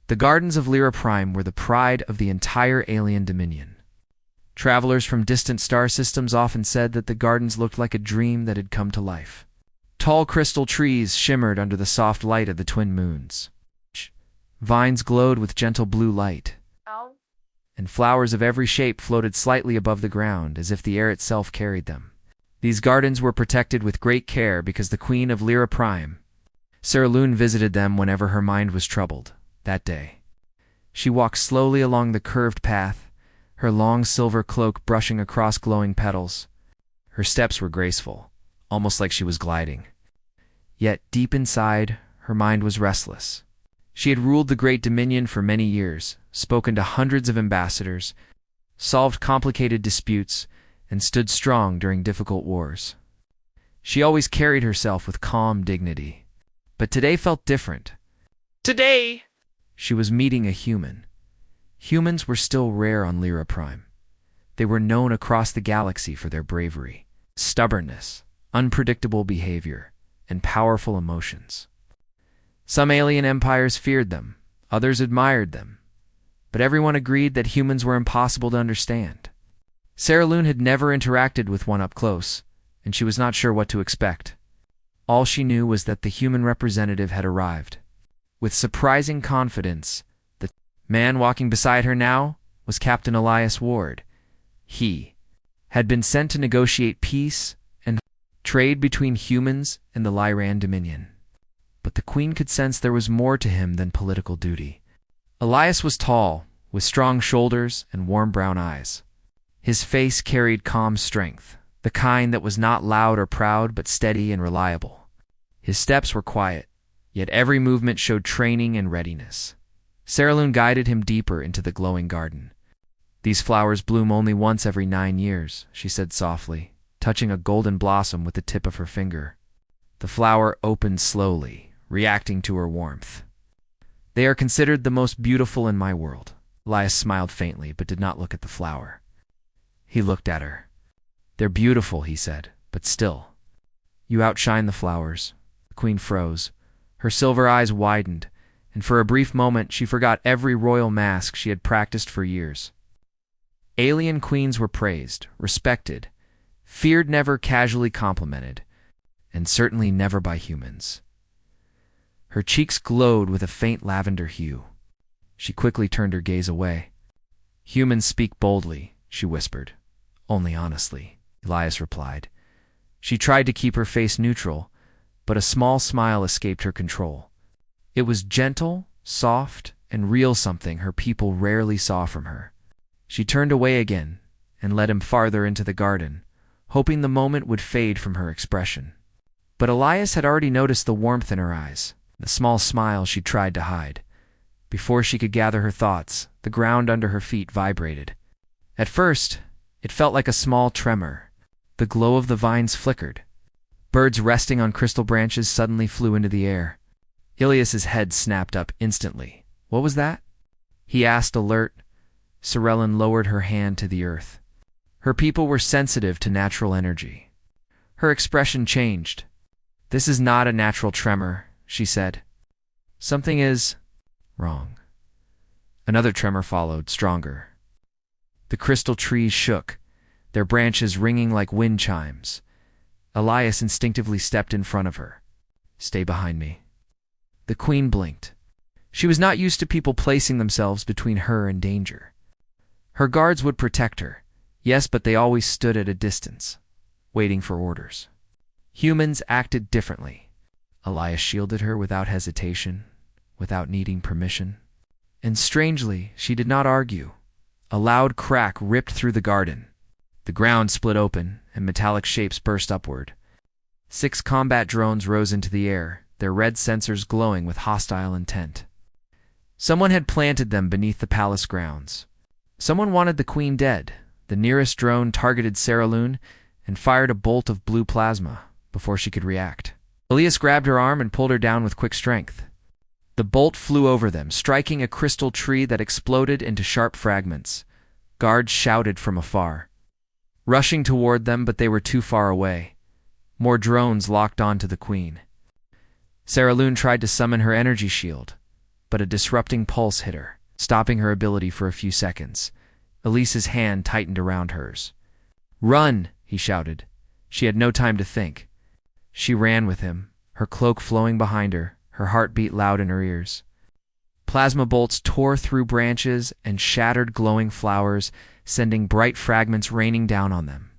The gardens of Prime were the pride of the entire alien dominion. Travelers from distant star systems often said that the gardens looked like a dream that had come to life. Tall crystal trees shimmered under the soft light of the twin moons. Vines glowed with gentle blue light, and flowers of every shape floated slightly above the ground as if the air itself carried them. These gardens were protected with great care because the Queen of Prime, Sarah, visited them whenever her mind was troubled. That day, she walked slowly along the curved path, her long silver cloak brushing across glowing petals. Her steps were graceful, almost like she was gliding. Yet deep inside, her mind was restless. She had ruled the great dominion for many years, spoken to hundreds of ambassadors, solved complicated disputes, and stood strong during difficult wars. She always carried herself with calm dignity. But today felt different. Today, she was meeting a human. Humans were still rare on Prime. They were known across the galaxy for their bravery, stubbornness, unpredictable behavior, and powerful emotions. Some alien empires feared them, others admired them, but everyone agreed that humans were impossible to understand. Sarah had never interacted with one up close, and she was not sure what to expect. All she knew was that the human representative had arrived. With surprising confidence, the man walking beside her now was Captain Elias Ward. He had been sent to negotiate peace and trade between humans and the Lyran Dominion. But the Queen could sense there was more to him than political duty. Elias was tall, with strong shoulders and warm brown eyes. His face carried calm strength, the kind that was not loud or proud but steady and reliable. His steps were quiet, yet every movement showed training and readiness. Sarah guided him deeper into the glowing garden. "These flowers bloom only once every 9 years," she said softly, touching a golden blossom with the tip of her finger. The flower opened slowly, reacting to her warmth. "They are considered the most beautiful in my world." Elias smiled faintly, but did not look at the flower. He looked at her. "They're beautiful," he said, "but still, you outshine the flowers." The Queen froze. Her silver eyes widened, and for a brief moment she forgot every royal mask she had practiced for years. Alien queens were praised, respected, feared, never casually complimented, and certainly never by humans. Her cheeks glowed with a faint lavender hue. She quickly turned her gaze away. "Humans speak boldly," she whispered. "Only honestly," Elias replied. She tried to keep her face neutral, but a small smile escaped her control. It was gentle, soft, and real, something her people rarely saw from her. She turned away again and led him farther into the garden, hoping the moment would fade from her expression. But Elias had already noticed the warmth in her eyes, the small smile she tried to hide. Before she could gather her thoughts, the ground under her feet vibrated. At first, it felt like a small tremor. The glow of the vines flickered. Birds resting on crystal branches suddenly flew into the air. Ilias's head snapped up instantly. "What was that?" he asked, alert. Sarah lowered her hand to the earth. Her people were sensitive to natural energy. Her expression changed. "This is not a natural tremor," she said. "Something is wrong." Another tremor followed, stronger. The crystal trees shook, their branches ringing like wind chimes. Elias instinctively stepped in front of her. "Stay behind me." The Queen blinked. She was not used to people placing themselves between her and danger. Her guards would protect her, yes, but they always stood at a distance, waiting for orders. Humans acted differently. Elias shielded her without hesitation, without needing permission. And strangely, she did not argue. A loud crack ripped through the garden. The ground split open, and metallic shapes burst upward. 6 combat drones rose into the air, their red sensors glowing with hostile intent. Someone had planted them beneath the palace grounds. Someone wanted the Queen dead. The nearest drone targeted Sarah and fired a bolt of blue plasma before she could react. Elias grabbed her arm and pulled her down with quick strength. The bolt flew over them, striking a crystal tree that exploded into sharp fragments. Guards shouted from afar, rushing toward them, but they were too far away. More drones locked onto the Queen. Sarah tried to summon her energy shield, but a disrupting pulse hit her, stopping her ability for a few seconds. Elise's hand tightened around hers. "Run!" he shouted. She had no time to think. She ran with him, her cloak flowing behind her, her heartbeat loud in her ears. Plasma bolts tore through branches and shattered glowing flowers, sending bright fragments raining down on them.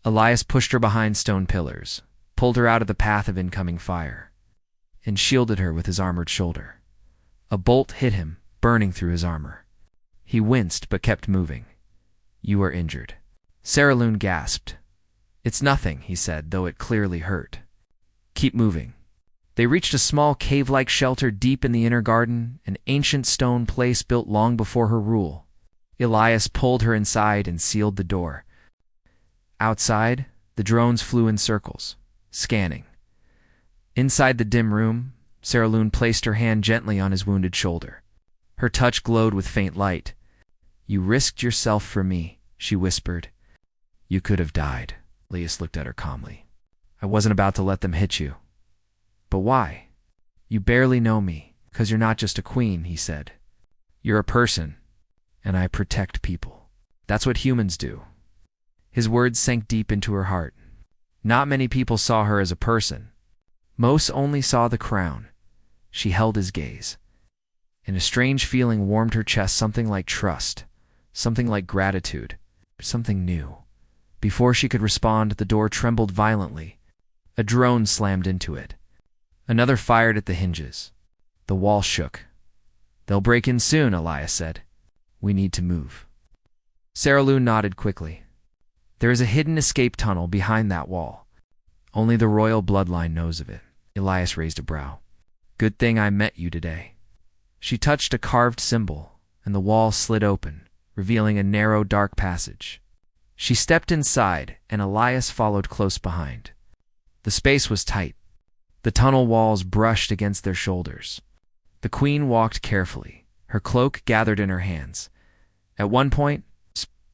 Elias pushed her behind stone pillars, pulled her out of the path of incoming fire, and shielded her with his armored shoulder. A bolt hit him, burning through his armor. He winced but kept moving. "You are injured." Saraloon gasped. "It's nothing," he said, though it clearly hurt. "Keep moving." They reached a small cave-like shelter deep in the inner garden, an ancient stone place built long before her rule. Elias pulled her inside and sealed the door. Outside, the drones flew in circles, scanning. Inside the dim room, Saraloon placed her hand gently on his wounded shoulder. Her touch glowed with faint light. "You risked yourself for me," she whispered. "You could have died." Elias looked at her calmly. "I wasn't about to let them hit you." "But why?" "You barely know me, 'cause you're not just a queen," he said. "You're a person, and I protect people. That's what humans do." His words sank deep into her heart. Not many people saw her as a person. Most only saw the crown. She held his gaze, and a strange feeling warmed her chest, something like trust, something like gratitude, something new. Before she could respond, the door trembled violently. A drone slammed into it. Another fired at the hinges. The wall shook. "They'll break in soon," Elias said. "We need to move." Saraloon nodded quickly. "There is a hidden escape tunnel behind that wall. Only the royal bloodline knows of it." Elias raised a brow. "Good thing I met you today." She touched a carved symbol, and the wall slid open, revealing a narrow, dark passage. She stepped inside, and Elias followed close behind. The space was tight. The tunnel walls brushed against their shoulders. The queen walked carefully, her cloak gathered in her hands. At one point,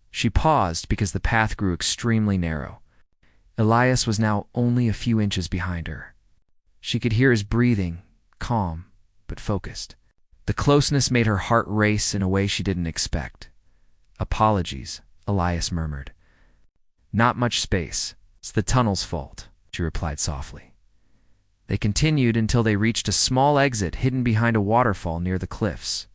she paused because the path grew extremely narrow. Elias was now only a few inches behind her. She could hear his breathing, calm but focused. The closeness made her heart race in a way she didn't expect. "Apologies," Elias murmured. "Not much space. It's the tunnel's fault," she replied softly. They continued until they reached a small exit hidden behind a waterfall near the cliffs.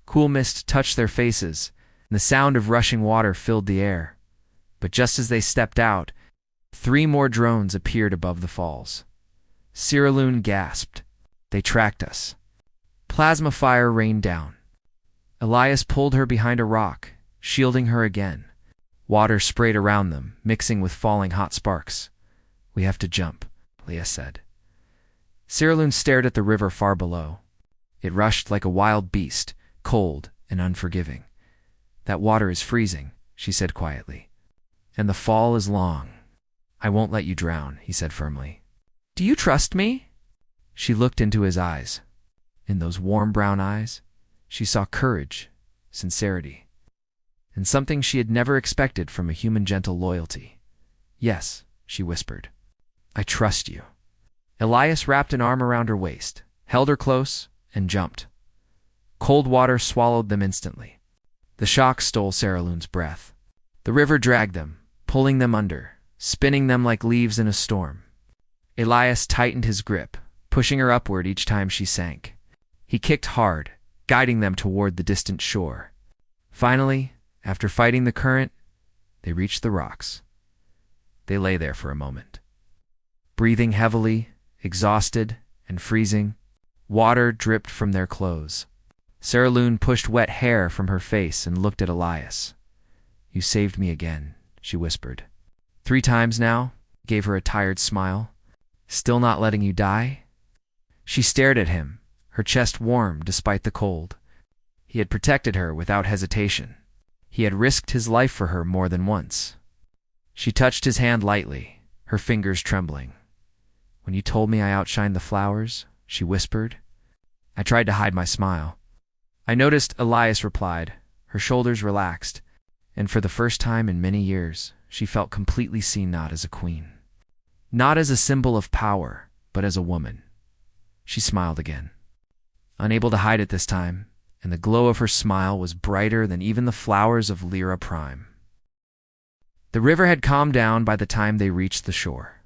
Cool mist touched their faces, and the sound of rushing water filled the air. But just as they stepped out, 3 more drones appeared above the falls. Saraloon gasped. "They tracked us." Plasma fire rained down. Elias pulled her behind a rock, shielding her again. Water sprayed around them, mixing with falling hot sparks. "We have to jump," Elias said. Saraloon stared at the river far below. It rushed like a wild beast, cold and unforgiving. "That water is freezing," she said quietly. "And the fall is long." "I won't let you drown," he said firmly. "Do you trust me?" She looked into his eyes. In those warm brown eyes, she saw courage, sincerity, and something she had never expected from a human gentle loyalty. "Yes," she whispered. "I trust you." Elias wrapped an arm around her waist, held her close, and jumped. Cold water swallowed them instantly. The shock stole Saraloon's breath. The river dragged them, pulling them under, spinning them like leaves in a storm. Elias tightened his grip, pushing her upward each time she sank. He kicked hard, guiding them toward the distant shore. Finally, after fighting the current, they reached the rocks. They lay there for a moment, breathing heavily, exhausted and freezing. Water dripped from their clothes. Saraloon pushed wet hair from her face and looked at Elias. "You saved me again," she whispered. "3 times now," gave her a tired smile. "Still not letting you die?" She stared at him, her chest warm despite the cold. He had protected her without hesitation. He had risked his life for her more than once. She touched his hand lightly, her fingers trembling. "When you told me I outshined the flowers," she whispered, "I tried to hide my smile." "I noticed," Elias replied. Her shoulders relaxed, and for the first time in many years, she felt completely seen, not as a queen, not as a symbol of power, but as a woman. She smiled again. unable to hide it this time, and the glow of her smile was brighter than even the flowers of Lyra Prime. The river had calmed down by the time they reached the shore.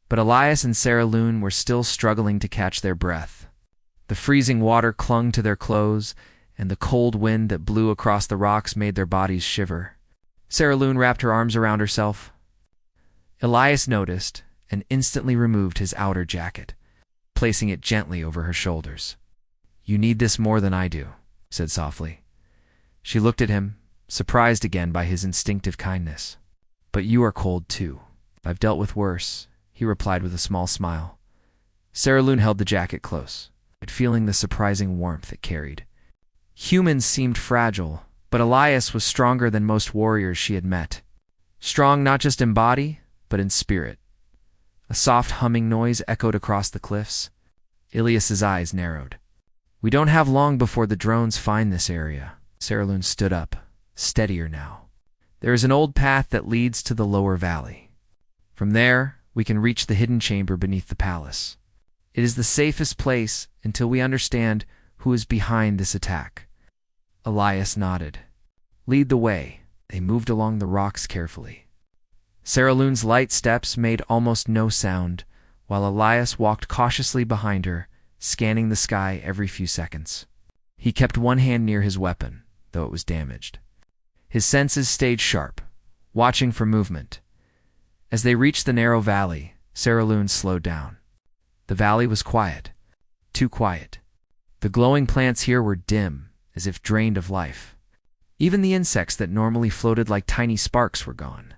But Elias and Sarah Loon were still struggling to catch their breath. The freezing water clung to their clothes, and the cold wind that blew across the rocks made their bodies shiver. Sarah Loon wrapped her arms around herself. Elias noticed and instantly removed his outer jacket, placing it gently over her shoulders. "You need this more than I do," said softly. She looked at him, surprised again by his instinctive kindness. "But you are cold too. I've dealt with worse," he replied with a small smile. Sarah Loon held the jacket close, but feeling the surprising warmth it carried. Humans seemed fragile, but Elias was stronger than most warriors she had met. Strong not just in body, but in spirit. A soft humming noise echoed across the cliffs. Ilias's eyes narrowed. "We don't have long before the drones find this area." Sarah Loon stood up, steadier now. "There is an old path that leads to the lower valley. From there, we can reach the hidden chamber beneath the palace. It is the safest place until we understand who is behind this attack." Elias nodded. "Lead the way." They moved along the rocks carefully. Sarah Loon's light steps made almost no sound, while Elias walked cautiously behind her, scanning the sky every few seconds. He kept one hand near his weapon, though it was damaged. His senses stayed sharp, watching for movement. As they reached the narrow valley, Sarah Loon slowed down. The valley was quiet, too quiet. The glowing plants here were dim, as if drained of life. Even the insects that normally floated like tiny sparks were gone.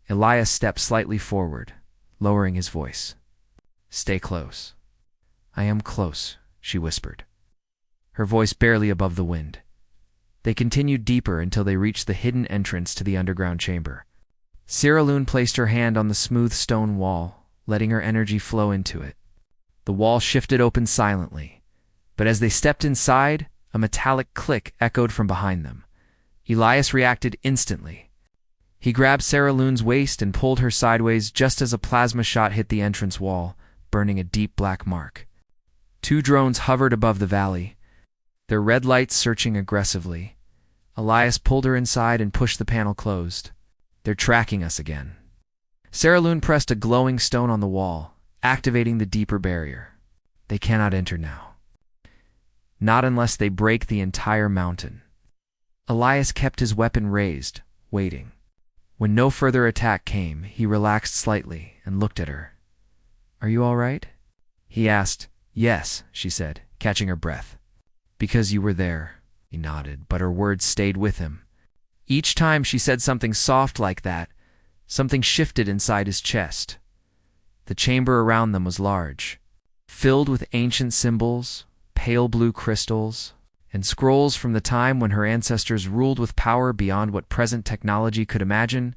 Elias stepped slightly forward, lowering his voice. "Stay close." "I am close," she whispered, her voice barely above the wind. They continued deeper until they reached the hidden entrance to the underground chamber. Sarah Loon placed her hand on the smooth stone wall, letting her energy flow into it. The wall shifted open silently, but as they stepped inside, a metallic click echoed from behind them. Elias reacted instantly. He grabbed Sarah Loon's waist and pulled her sideways just as a plasma shot hit the entrance wall, burning a deep black mark. Two drones hovered above the valley, their red lights searching aggressively. Elias pulled her inside and pushed the panel closed. "They're tracking us again." Sarah Loon pressed a glowing stone on the wall, activating the deeper barrier. "They cannot enter now. Not unless they break the entire mountain." Elias kept his weapon raised, waiting. When no further attack came, he relaxed slightly and looked at her. "Are you all right?" he asked. "Yes," she said, catching her breath. "Because you were there." He nodded, but her words stayed with him. Each time she said something soft like that, something shifted inside his chest. The chamber around them was large, filled with ancient symbols, pale blue crystals, and scrolls from the time when her ancestors ruled with power beyond what present technology could imagine.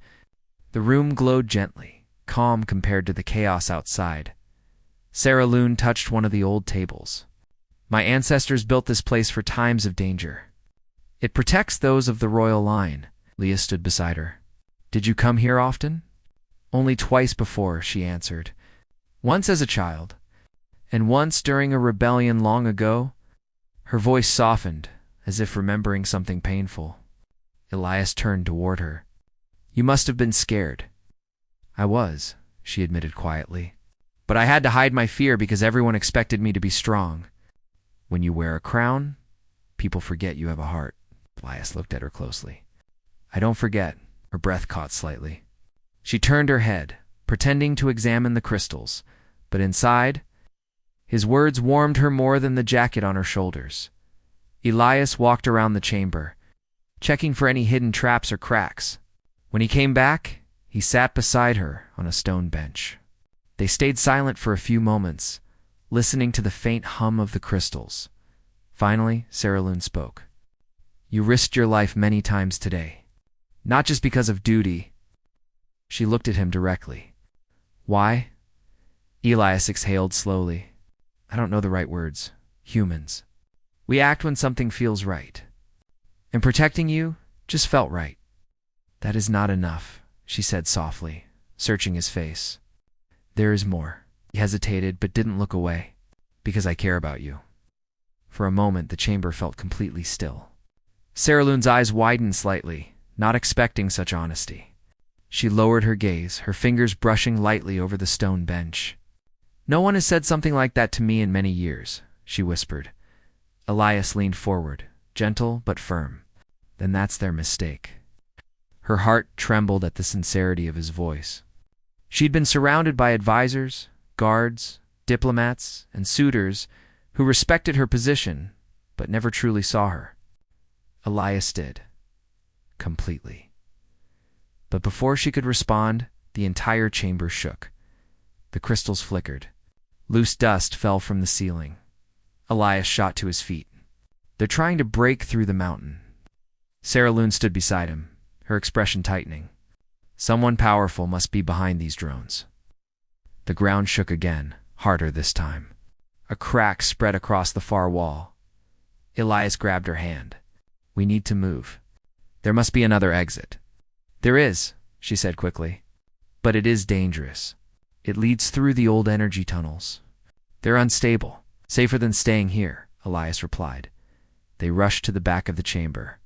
The room glowed gently, calm compared to the chaos outside. Sarah Loon touched one of the old tables. "My ancestors built this place for times of danger. It protects those of the royal line." Leah stood beside her. "Did you come here often?" "Only twice before," she answered. "Once as a child, and once during a rebellion long ago." Her voice softened, as if remembering something painful. Elias turned toward her. "You must have been scared." "I was," she admitted quietly. "But I had to hide my fear because everyone expected me to be strong. When you wear a crown, people forget you have a heart." Elias looked at her closely. "I don't forget." Her breath caught slightly. She turned her head, pretending to examine the crystals, but inside, his words warmed her more than the jacket on her shoulders. Elias walked around the chamber, checking for any hidden traps or cracks. When he came back, he sat beside her on a stone bench. They stayed silent for a few moments, listening to the faint hum of the crystals. Finally, Sarah Loon spoke. "You risked your life many times today. Not just because of duty." She looked at him directly. "Why?" Elias exhaled slowly. "I don't know the right words. Humans. We act when something feels right. And protecting you just felt right." "That is not enough," she said softly, searching his face. "There is more." He hesitated but didn't look away. "Because I care about you." For a moment, the chamber felt completely still. Saralune's eyes widened slightly, not expecting such honesty. She lowered her gaze, her fingers brushing lightly over the stone bench. "No one has said something like that to me in many years," she whispered. Elias leaned forward, gentle but firm. "Then that's their mistake." Her heart trembled at the sincerity of his voice. She'd been surrounded by advisors, guards, diplomats, and suitors who respected her position, but never truly saw her. Elias did. Completely. But before she could respond, the entire chamber shook. The crystals flickered. Loose dust fell from the ceiling. Elias shot to his feet. "They're trying to break through the mountain." Saralune stood beside him, her expression tightening. Someone powerful must be behind these drones. The ground shook again, harder this time. A crack spread across the far wall. Elias grabbed her hand. "We need to move. There must be another exit." "There is," she said quickly. "But it is dangerous. It leads through the old energy tunnels. They're unstable. Safer than staying here," Elias replied. They rushed to the back of the chamber.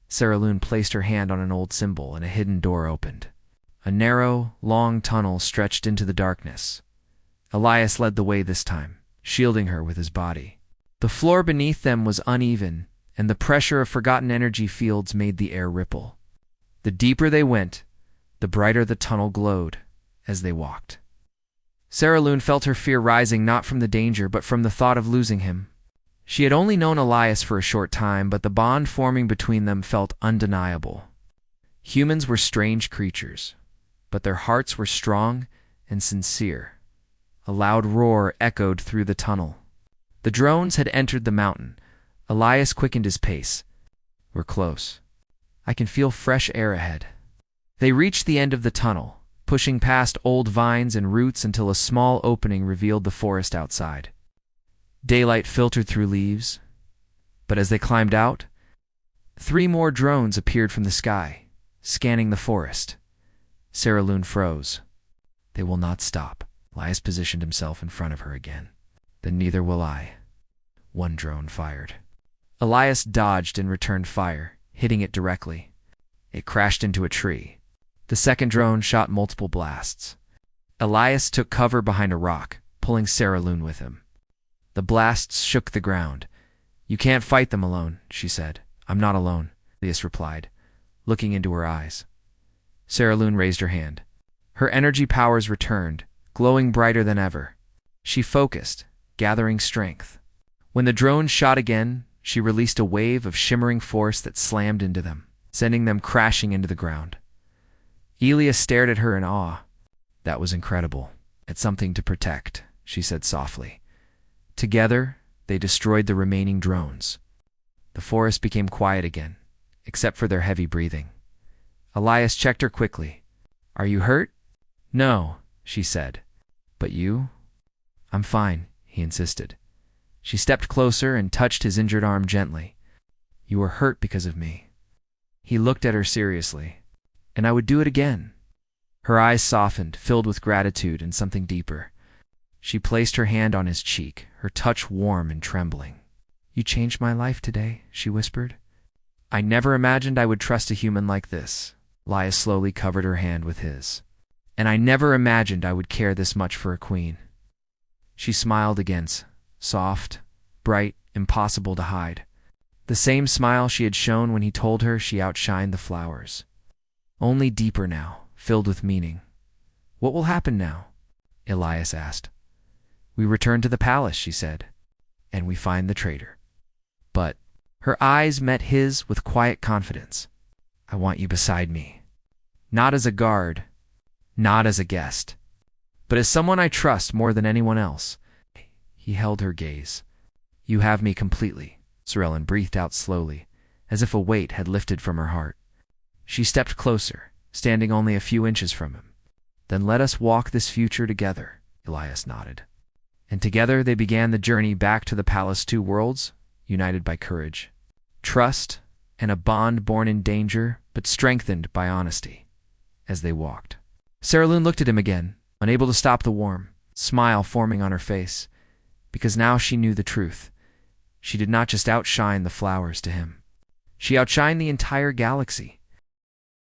Saralune placed her hand on an old symbol and a hidden door opened. A narrow, long tunnel stretched into the darkness. Elias led the way this time, shielding her with his body. The floor beneath them was uneven, and the pressure of forgotten energy fields made the air ripple. The deeper they went, the brighter the tunnel glowed as they walked. Saralune felt her fear rising not from the danger but from the thought of losing him. She had only known Elias for a short time, but the bond forming between them felt undeniable. Humans were strange creatures, but their hearts were strong and sincere. A loud roar echoed through the tunnel. The drones had entered the mountain. Elias quickened his pace. "We're close. I can feel fresh air ahead." They reached the end of the tunnel, pushing past old vines and roots until a small opening revealed the forest outside. Daylight filtered through leaves, but as they climbed out, 3 more drones appeared from the sky, scanning the forest. Saralune froze. "They will not stop." Elias positioned himself in front of her again. "Then neither will I." One drone fired. Elias dodged and returned fire, hitting it directly. It crashed into a tree. The second drone shot multiple blasts. Elias took cover behind a rock, pulling Saralune with him. The blasts shook the ground. "You can't fight them alone," she said. "I'm not alone," Elias replied, looking into her eyes. Saralune raised her hand. Her energy powers returned, glowing brighter than ever. She focused, gathering strength. When the drones shot again, she released a wave of shimmering force that slammed into them, sending them crashing into the ground. Elias stared at her in awe. "That was incredible. It's something to protect," she said softly. Together, they destroyed the remaining drones. The forest became quiet again, except for their heavy breathing. Elias checked her quickly. "Are you hurt?" "No," she said. "But you?" "I'm fine," he insisted. She stepped closer and touched his injured arm gently. "You were hurt because of me." He looked at her seriously. "And I would do it again." Her eyes softened, filled with gratitude and something deeper. She placed her hand on his cheek, her touch warm and trembling. "You changed my life today," she whispered. "I never imagined I would trust a human like this." Elias slowly covered her hand with his. "And I never imagined I would care this much for a queen." She smiled again, soft, bright, impossible to hide. The same smile she had shown when he told her she outshined the flowers. Only deeper now, filled with meaning. "What will happen now?" Elias asked. "We return to the palace," she said, "and we find the traitor." But her eyes met his with quiet confidence. "I want you beside me. Not as a guard, not as a guest, but as someone I trust more than anyone else." He held her gaze. "You have me completely," Saralune breathed out slowly, as if a weight had lifted from her heart. She stepped closer, standing only a few inches from him. "Then let us walk this future together," Elias nodded. And together they began the journey back to the Palace 2 Worlds, united by courage, trust, and a bond born in danger but strengthened by honesty. As they walked, Saralune looked at him again, unable to stop the warm smile forming on her face, because now she knew the truth. she did not just outshine the flowers to him. She outshined the entire galaxy.